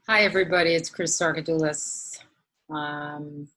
Hi, everybody. It's Chris Sargadoulis. Um,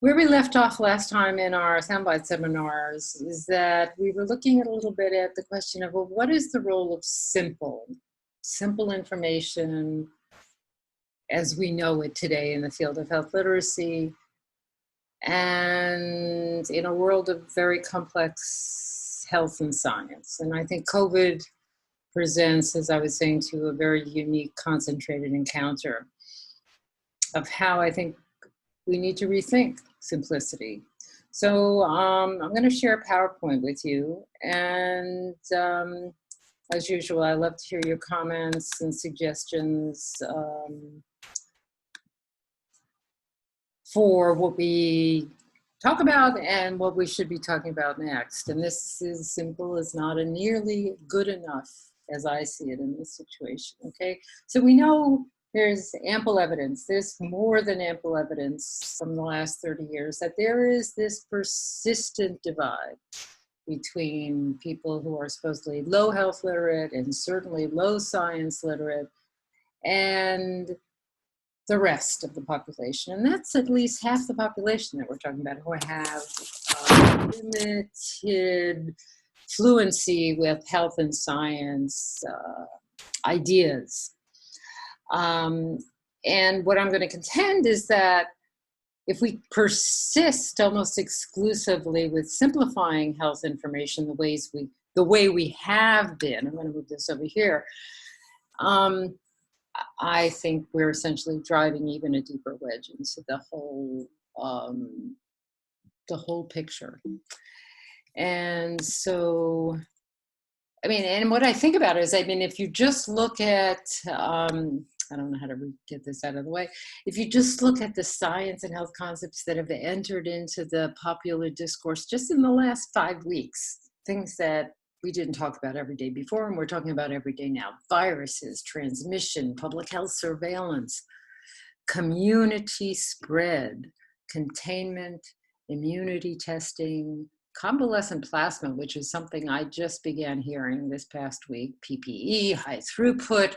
where we left off last time in our Soundbite seminars is that we were looking at a little bit at the question of, well, what is the role of simple information as we know it today in the field of health literacy and in a world of very complex health and science? And I think COVID presents, as I was saying, to a very unique, concentrated encounter of how I think we need to rethink simplicity. So I'm going to share a PowerPoint with you. And as usual, I love to hear your comments and suggestions for what we talk about and what we should be talking about next. And this is simple is not a nearly good enough as I see it in this situation, okay? So we know there's ample evidence, there's more than ample evidence from the last 30 years that there is this persistent divide between people who are supposedly low health literate and certainly low science literate and the rest of the population. And that's at least half the population that we're talking about who have limited fluency with health and science ideas. And what I'm going to contend is that if we persist almost exclusively with simplifying health information the way we have been, I'm going to move this over here, I think we're essentially driving even a deeper wedge into the whole picture. And so, I mean, and what I think about is, I mean, if you just look at, I don't know how to get this out of the way. If you just look at the science and health concepts that have entered into the popular discourse just in the last 5 weeks, things that we didn't talk about every day before, and we're talking about every day now: viruses, transmission, public health surveillance, community spread, containment, immunity testing, convalescent plasma, which is something I just began hearing this past week, PPE, high throughput,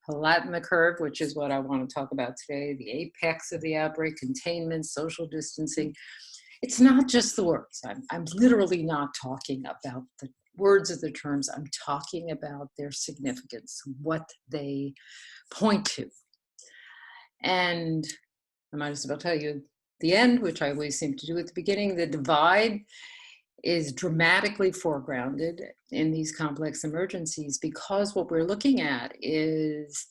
flatten the curve, which is what I want to talk about today, the apex of the outbreak, containment, social distancing. It's not just the words. I'm literally not talking about the words of the terms. I'm talking about their significance, what they point to. And I might as well tell you the end, which I always seem to do at the beginning. The divide is dramatically foregrounded in these complex emergencies because what we're looking at is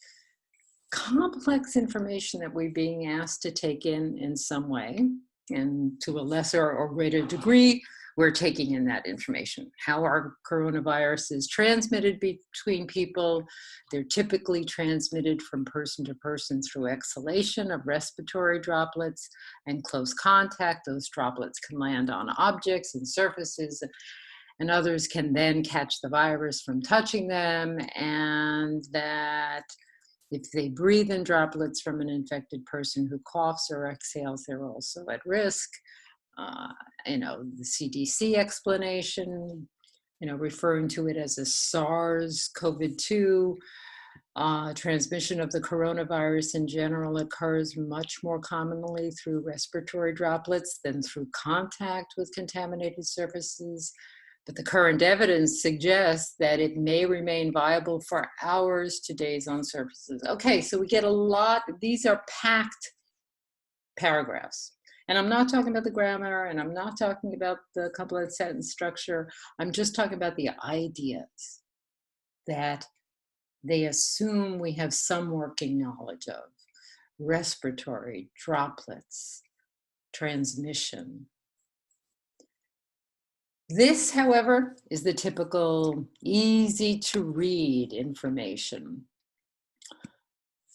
complex information that we're being asked to take in some way, and to a lesser or greater degree, we're taking in that information. How are coronaviruses transmitted between people? They're typically transmitted from person to person through exhalation of respiratory droplets and close contact. Those droplets can land on objects and surfaces, and others can then catch the virus from touching them, and that if they breathe in droplets from an infected person who coughs or exhales, they're also at risk. The CDC explanation, referring to it as a SARS-CoV-2 transmission of the coronavirus in general occurs much more commonly through respiratory droplets than through contact with contaminated surfaces. But the current evidence suggests that it may remain viable for hours to days on surfaces. Okay, so we get a lot. These are packed paragraphs. And I'm not talking about the grammar, and I'm not talking about the complex sentence structure. I'm just talking about the ideas that they assume we have some working knowledge of: respiratory, droplets, transmission. This, however, is the typical easy to read information.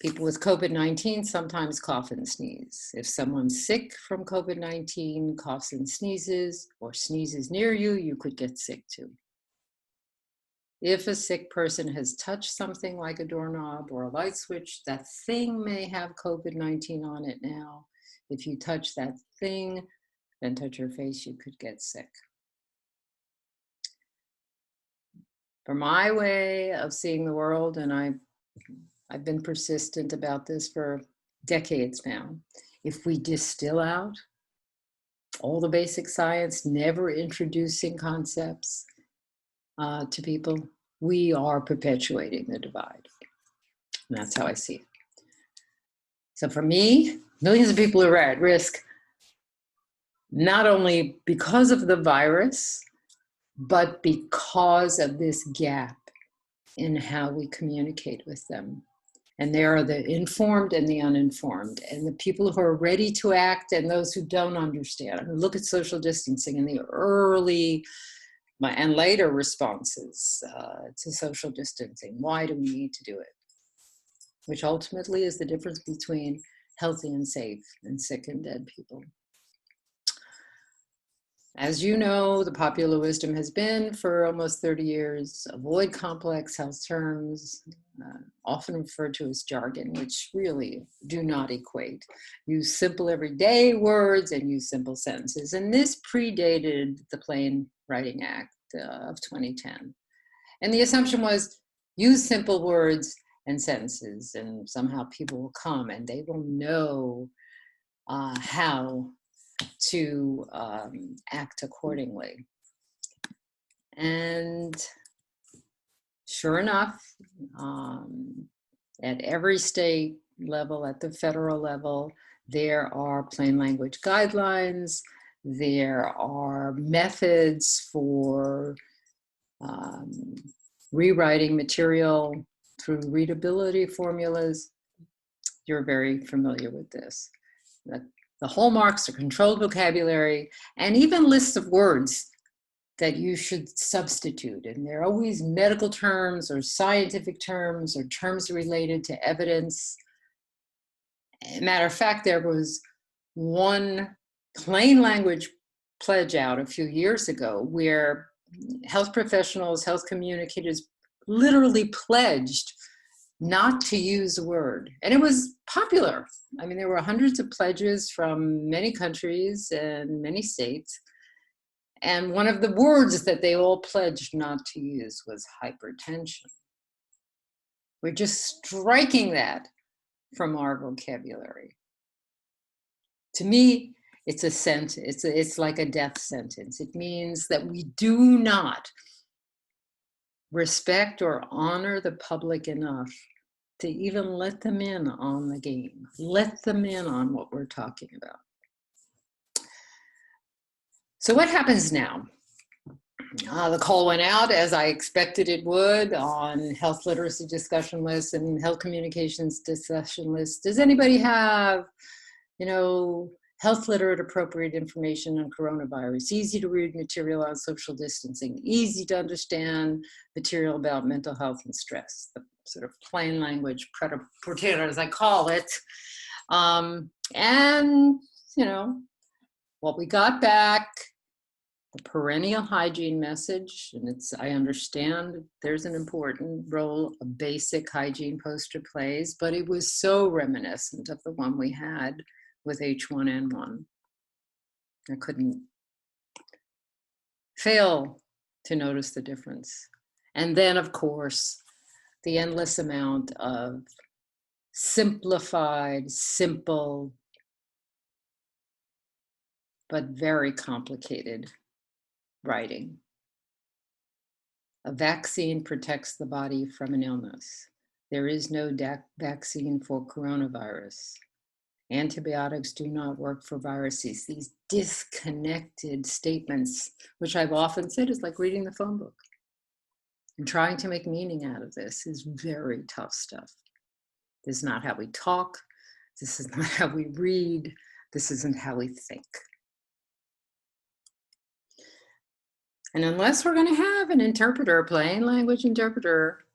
People with COVID-19 sometimes cough and sneeze. If someone's sick from COVID-19, coughs and sneezes, or sneezes near you, you could get sick too. If a sick person has touched something like a doorknob or a light switch, that thing may have COVID-19 on it now. If you touch that thing, then touch your face, you could get sick. For my way of seeing the world, and I I've been persistent about this for decades now. If we distill out all the basic science, never introducing concepts to people, we are perpetuating the divide. And that's how I see it. So for me, millions of people are at risk, not only because of the virus, but because of this gap in how we communicate with them. And there are the informed and the uninformed, and the people who are ready to act and those who don't understand. I mean, look at social distancing and the early and later responses to social distancing. Why do we need to do it? Which ultimately is the difference between healthy and safe and sick and dead people. As you know, the popular wisdom has been for almost 30 years, avoid complex health terms, often referred to as jargon, which really do not equate. Use simple everyday words and use simple sentences. And this predated the Plain Writing Act of 2010. And the assumption was use simple words and sentences, and somehow people will come and they will know how to act accordingly. And sure enough, at every state level, at the federal level, there are plain language guidelines. There are methods for rewriting material through readability formulas. You're very familiar with this. The hallmarks are controlled vocabulary and even lists of words that you should substitute. And there are always medical terms or scientific terms or terms related to evidence. Matter of fact, there was one plain language pledge out a few years ago where health professionals, health communicators literally pledged not to use a word. And it was popular. I mean, there were hundreds of pledges from many countries and many states. And one of the words that they all pledged not to use was hypertension. We're just striking that from our vocabulary. To me, it's a sentence. It's like a death sentence. It means that we do not respect or honor the public enough to even let them in on the game, let them in on what we're talking about. So what happens now? The call went out, as I expected it would, on health literacy discussion lists and health communications discussion lists. Does anybody have, health literate appropriate information on coronavirus, easy to read material on social distancing, easy to understand material about mental health and stress, the sort of plain language pret-a-porter, as I call it. What we got back, the perennial hygiene message, and I understand there's an important role a basic hygiene poster plays, but it was so reminiscent of the one we had with H1N1. I couldn't fail to notice the difference. And then, of course, the endless amount of simplified, simple, but very complicated writing. A vaccine protects the body from an illness. There is no vaccine for coronavirus. Antibiotics do not work for viruses. These disconnected statements, which I've often said is like reading the phone book. And trying to make meaning out of this is very tough stuff. This is not how we talk. This is not how we read. This isn't how we think. And unless we're going to have an interpreter, a plain language interpreter,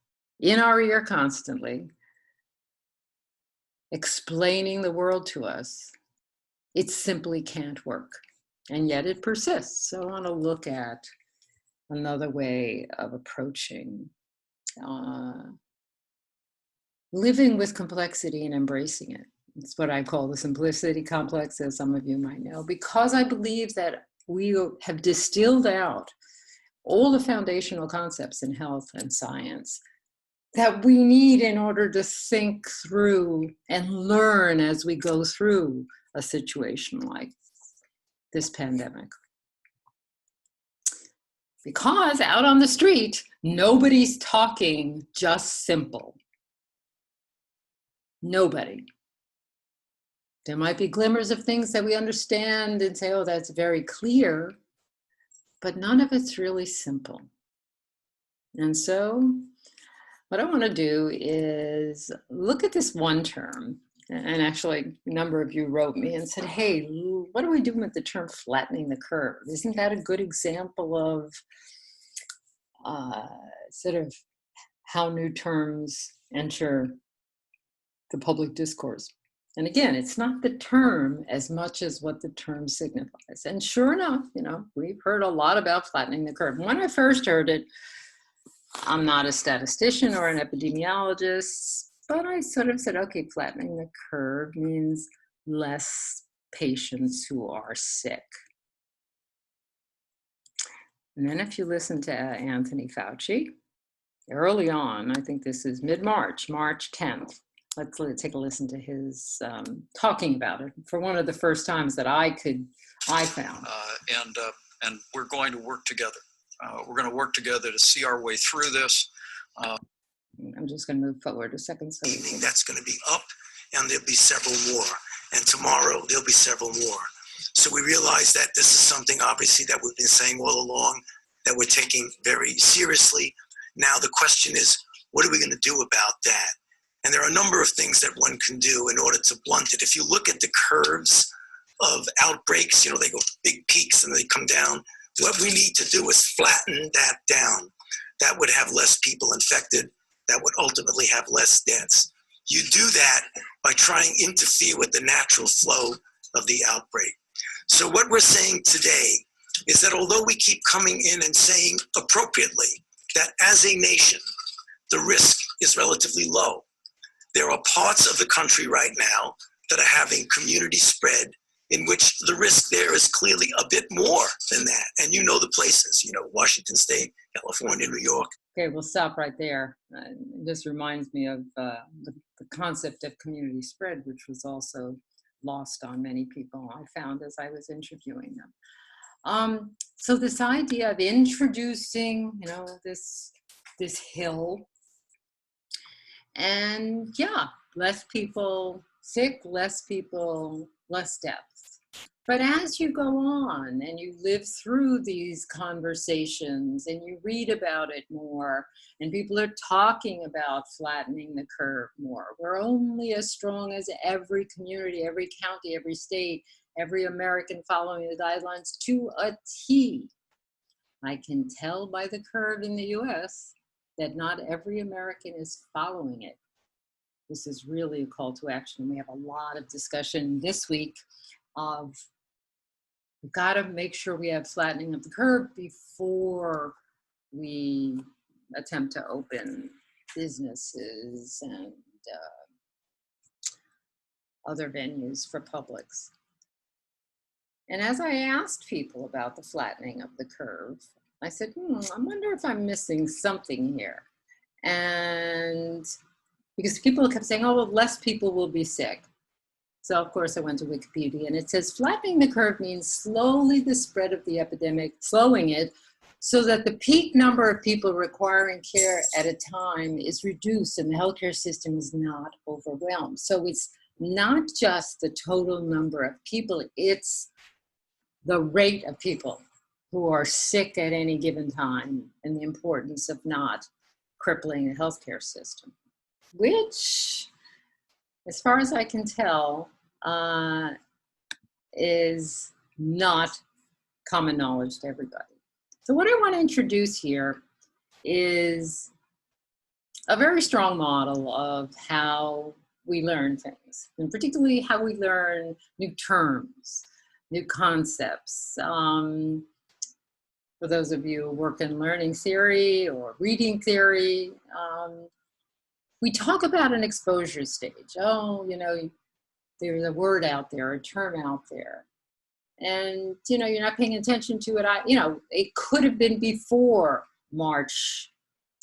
in our ear constantly, explaining the world to us, it simply can't work. And yet it persists. So I want to look at another way of approaching living with complexity and embracing it. It's what I call the simplicity complex, as some of you might know, because I believe that we have distilled out all the foundational concepts in health and science that we need in order to think through and learn as we go through a situation like this pandemic. Because out on the street, nobody's talking just simple. Nobody. There might be glimmers of things that we understand and say, oh, that's very clear, but none of it's really simple. And so what I want to do is look at this one term. And actually, a number of you wrote me and said, hey, what are we doing with the term flattening the curve? Isn't that a good example of sort of how new terms enter the public discourse? And again, it's not the term as much as what the term signifies. And sure enough, we've heard a lot about flattening the curve. When I first heard it, I'm not a statistician or an epidemiologist, but I sort of said, okay, flattening the curve means less patients who are sick. And then if you listen to Anthony Fauci, early on, I think this is mid-March, March 10th, let's take a listen to his talking about it for one of the first times that I found. And we're going to work together. We're going to work together to see our way through this. I'm just going to move forward a second. So that's going to be up, and there'll be several more. And tomorrow, there'll be several more. So we realize that this is something, obviously, that we've been saying all along, that we're taking very seriously. Now the question is, what are we going to do about that? And there are a number of things that one can do in order to blunt it. If you look at the curves of outbreaks, they go big peaks and they come down. What we need to do is flatten that down. That would have less people infected. That would ultimately have less deaths. You do that by trying to interfere with the natural flow of the outbreak. So what we're saying today is that although we keep coming in and saying appropriately that as a nation, the risk is relatively low, there are parts of the country right now that are having community spread in which the risk there is clearly a bit more than that. And the places, Washington State, California, New York. Okay, we'll stop right there. This reminds me of the concept of community spread, which was also lost on many people, I found as I was interviewing them. So this idea of introducing, this hill, and less people sick, less people, less deaths. But as you go on and you live through these conversations and you read about it more, and people are talking about flattening the curve more, we're only as strong as every community, every county, every state, every American following the guidelines to a T. I can tell by the curve in the US that not every American is following it. This is really a call to action. We have a lot of discussion this week of we've got to make sure we have flattening of the curve before we attempt to open businesses and other venues for publics. And as I asked people about the flattening of the curve, I said, I wonder if I'm missing something here. And because people kept saying, oh, well, less people will be sick. So of course I went to Wikipedia, and it says flattening the curve means slowly the spread of the epidemic, slowing it so that the peak number of people requiring care at a time is reduced and the healthcare system is not overwhelmed. So it's not just the total number of people, it's the rate of people who are sick at any given time and the importance of not crippling the healthcare system, which, as far as I can tell, is not common knowledge to everybody. So what I want to introduce here is a very strong model of how we learn things, and particularly how we learn new terms, new concepts. For those of you who work in learning theory or reading theory, we talk about an exposure stage. Oh, there's a word out there, a term out there. And, you're not paying attention to it. It could have been before March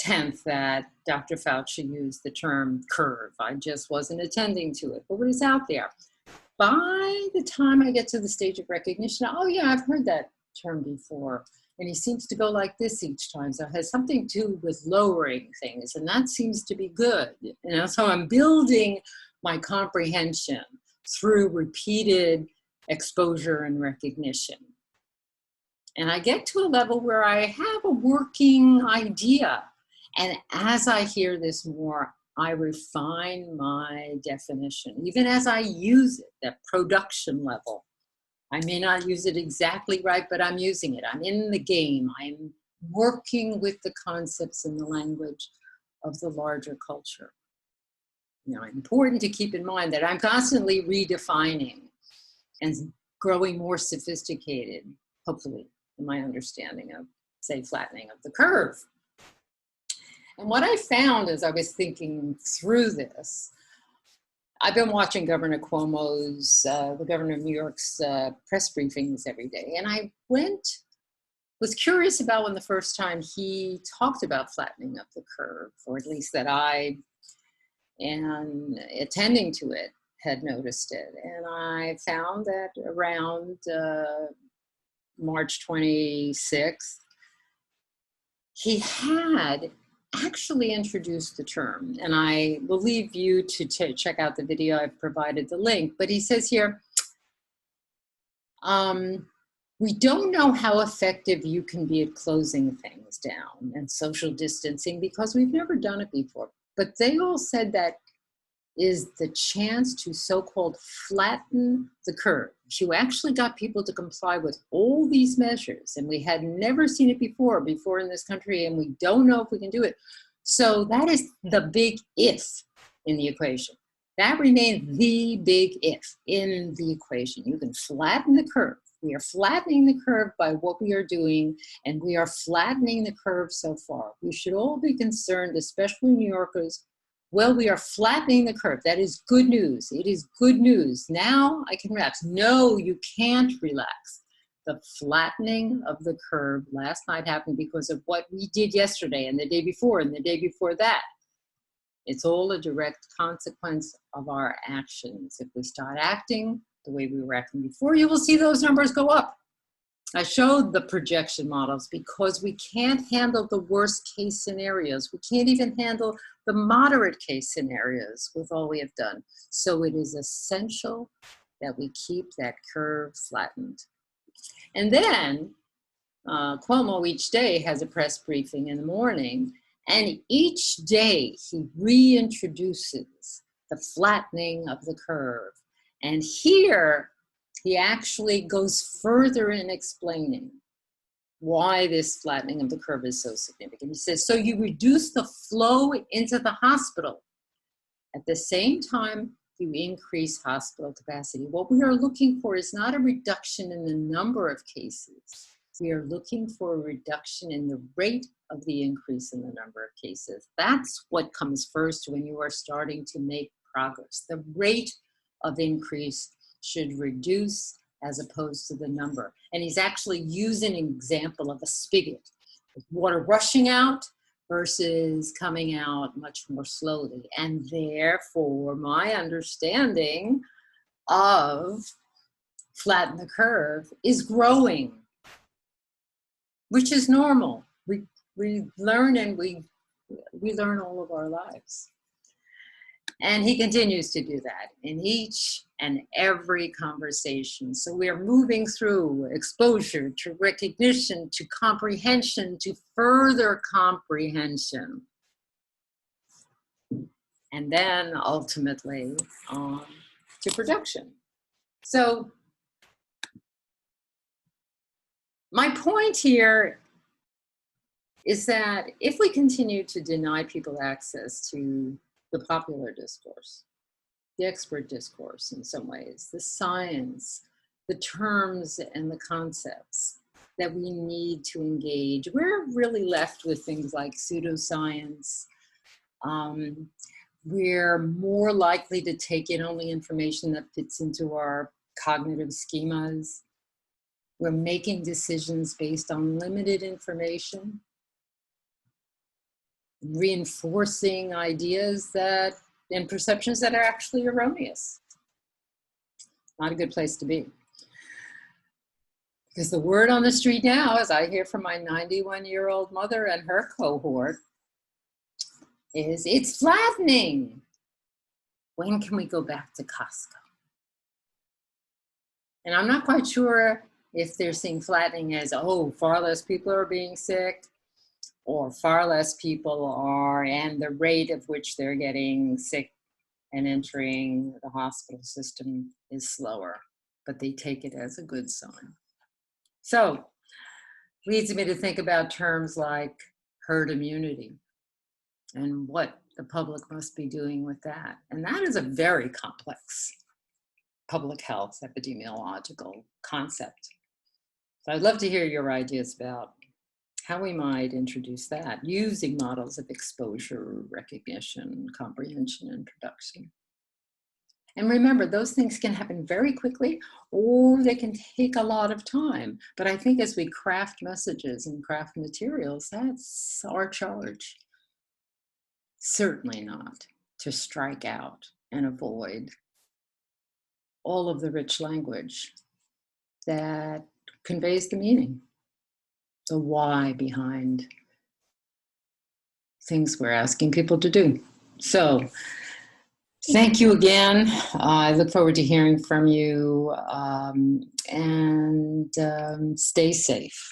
10th that Dr. Fauci used the term curve. I just wasn't attending to it, but it was out there. By the time I get to the stage of recognition, oh yeah, I've heard that term before. And he seems to go like this each time. So it has something to do with lowering things, and that seems to be good. You know, so I'm building my comprehension through repeated exposure and recognition. And I get to a level where I have a working idea. And as I hear this more, I refine my definition, even as I use it, that production level. I may not use it exactly right, but I'm using it. I'm in the game. I'm working with the concepts and the language of the larger culture. You know, important to keep in mind that I'm constantly redefining and growing more sophisticated, hopefully, in my understanding of, say, flattening of the curve. And what I found as I was thinking through this, I've been watching Governor Cuomo's, the governor of New York's press briefings every day. And I was curious about when the first time he talked about flattening of the curve, or at least that I, and attending to it, had noticed it. And I found that around March 26th, he had actually introduced the term, and I will leave you to check out the video. I've provided the link, but he says here, we don't know how effective you can be at closing things down and social distancing because we've never done it before. But they all said that is the chance to so-called flatten the curve. You actually got people to comply with all these measures, and we had never seen it before in this country, and we don't know if we can do it. So that is the big if in the equation. That remains the big if in the equation. You can flatten the curve. We are flattening the curve by what we are doing, and we are flattening the curve so far. We should all be concerned, especially New Yorkers. Well, we are flattening the curve. That is good news. It is good news. Now I can relax. No, you can't relax. The flattening of the curve last night happened because of what we did yesterday and the day before and the day before that. It's all a direct consequence of our actions. If we start acting the way we were acting before, you will see those numbers go up. I showed the projection models because we can't handle the worst case scenarios. We can't even handle the moderate case scenarios with all we have done. So it is essential that we keep that curve flattened. And then Cuomo each day has a press briefing in the morning, and each day he reintroduces the flattening of the curve. And here, he actually goes further in explaining why this flattening of the curve is so significant. He says, so you reduce the flow into the hospital. At the same time, you increase hospital capacity. What we are looking for is not a reduction in the number of cases. We are looking for a reduction in the rate of the increase in the number of cases. That's what comes first when you are starting to make progress. The rate of increase should reduce as opposed to the number. And he's actually using an example of a spigot, with water rushing out versus coming out much more slowly. And therefore, my understanding of flatten the curve is growing, which is normal. We learn, and we learn all of our lives. And he continues to do that in each and every conversation. So we are moving through exposure to recognition, to comprehension, to further comprehension. And then ultimately to production. So my point here is that if we continue to deny people access to the popular discourse, the expert discourse in some ways, the science, the terms and the concepts that we need to engage, we're really left with things like pseudoscience. We're more likely to take in only information that fits into our cognitive schemas. We're making decisions based on limited information. reinforcing ideas that and perceptions that are actually erroneous. Not a good place to be. Because the word on the street now, as I hear from my 91-year-old mother and her cohort, is it's flattening. When can we go back to Costco? And I'm not quite sure if they're seeing flattening as, oh, far less people are being sick, or far less people are, and the rate of which they're getting sick and entering the hospital system is slower, but they take it as a good sign. So, leads me to think about terms like herd immunity and what the public must be doing with that. And that is a very complex public health epidemiological concept. So I'd love to hear your ideas about how we might introduce that using models of exposure, recognition, comprehension, and production. And remember, those things can happen very quickly or they can take a lot of time. But I think as we craft messages and craft materials, that's our charge. Certainly not to strike out and avoid all of the rich language that conveys the meaning, the why behind things we're asking people to do. So thank you again. I look forward to hearing from you, and stay safe.